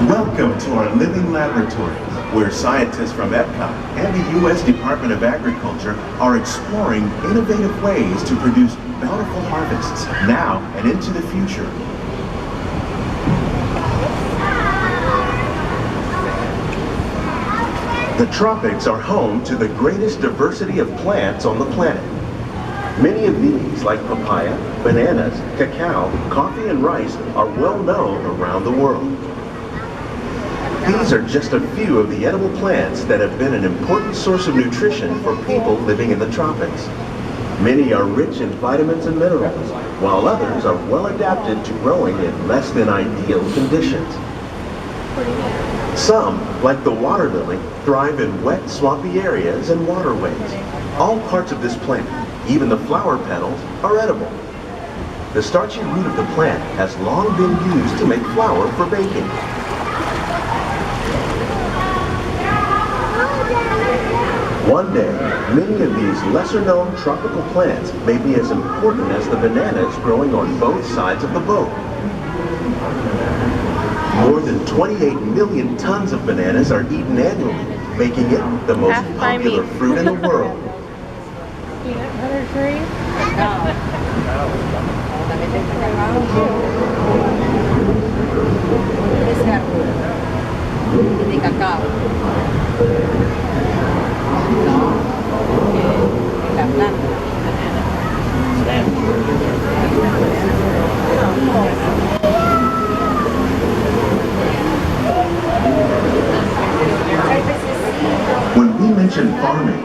Welcome to our living laboratory, where scientists from Epcot and the U.S. Department of Agriculture are exploring innovative ways to produce bountiful harvests now and into the future. The tropics are home to the greatest diversity of plants on the planet. Many of these, like papaya, bananas, cacao, coffee, and rice, are well known around the world. These are just a few of the edible plants that have been an important source of nutrition for people living in the tropics. Many are rich in vitamins and minerals, while others are well adapted to growing in less than ideal conditions. Some, like the water lily, thrive in wet, swampy areas and waterways. All parts of this plant, even the flower petals, are edible. The starchy root of the plant has long been used to make flour for baking. One day, many of these lesser-known tropical plants may be as important as the bananas growing on both sides of the boat. More than 28 million tons of bananas are eaten annually, making it the most popular fruit in the world. Peanut butter tree? De cacao. La planta. When we mention farming,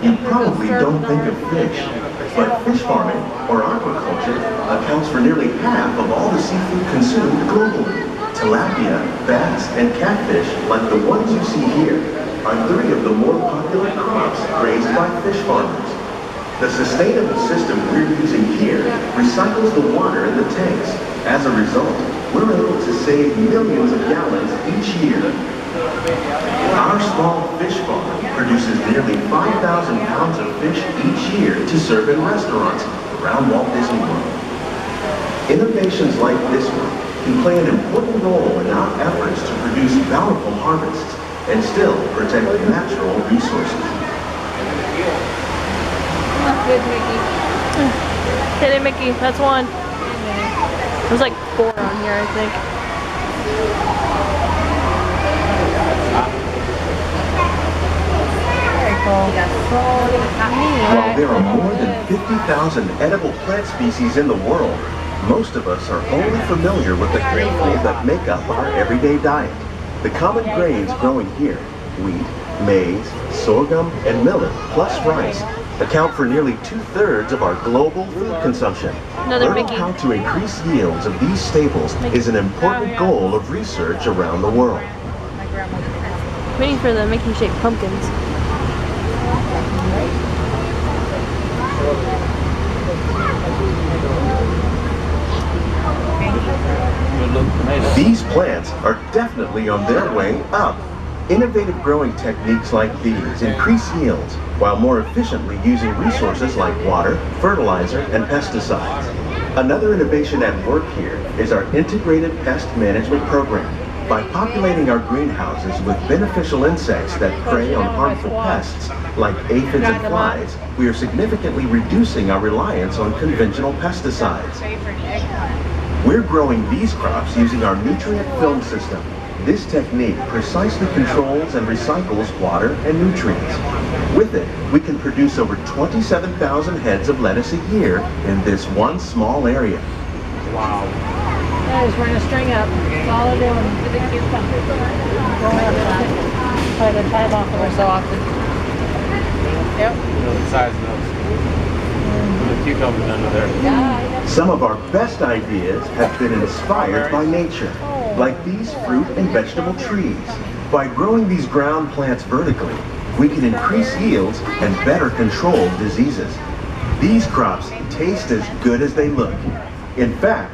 you probably don't think of fish, but fish farming, or aquaculture, accounts for nearly half of all the seafood consumed globally. Tilapia, bass, and catfish, like the ones you see here, are three of the more popular crops raised by fish farmers. The sustainable system we're using here recycles the water in the tanks. As a result, we're able to save millions of gallons each year. Our small fish farm produces nearly 5,000 pounds of fish each year to serve in restaurants around Walt Disney World. Innovations like this one can play an important role in our efforts to produce bountiful harvests and still protect natural resources. Good, Mickey. Hit it, Mickey. That's one. There's like 4 on here, I think. Very cool. While there are more than 50,000 edible plant species in the world, most of us are only familiar with the grains that make up our everyday diet. The common grains growing here, wheat, maize, sorghum, and millet, plus rice, account for nearly 2/3 of our global food consumption. Learning how to increase yields of these staples is an important goal of research around the world. Waiting for the Mickey-shaped pumpkins. These plants are definitely on their way up. Innovative growing techniques like these increase yields while more efficiently using resources like water, fertilizer, and pesticides. Another innovation at work here is our integrated pest management program. By populating our greenhouses with beneficial insects that prey on harmful pests, like aphids and flies, we are significantly reducing our reliance on conventional pesticides. We're growing these crops using our nutrient film system. This technique precisely controls and recycles water and nutrients. With it, we can produce over 27,000 heads of lettuce a year in this one small area. Wow. Yeah, just run a string up. That's all they're doing. Try to tie it off every so often. Yep. You know the size of those. The cucumbers under there. Some of our best ideas have been inspired by nature, like these fruit and vegetable trees. By growing these ground plants vertically, we can increase yields and better control diseases. These crops taste as good as they look. In fact,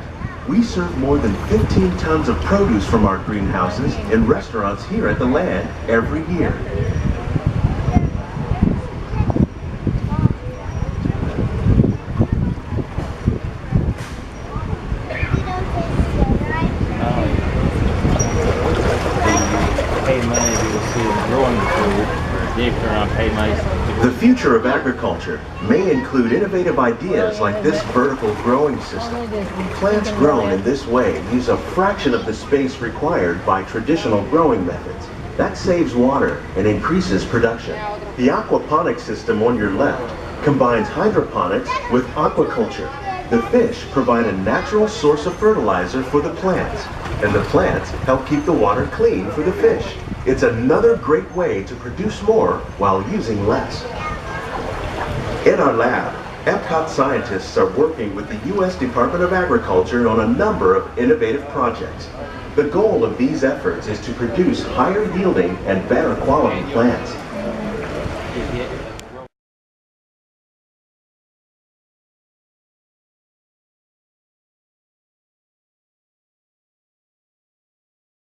we serve more than 15 tons of produce from our greenhouses in restaurants here at the Land every year. The future of agriculture may include innovative ideas like this vertical growing system. Plants grown in this way use a fraction of the space required by traditional growing methods. That saves water and increases production. The aquaponics system on your left combines hydroponics with aquaculture. The fish provide a natural source of fertilizer for the plants, and the plants help keep the water clean for the fish. It's another great way to produce more while using less. In our lab, Epcot scientists are working with the U.S. Department of Agriculture on a number of innovative projects. The goal of these efforts is to produce higher yielding and better quality plants.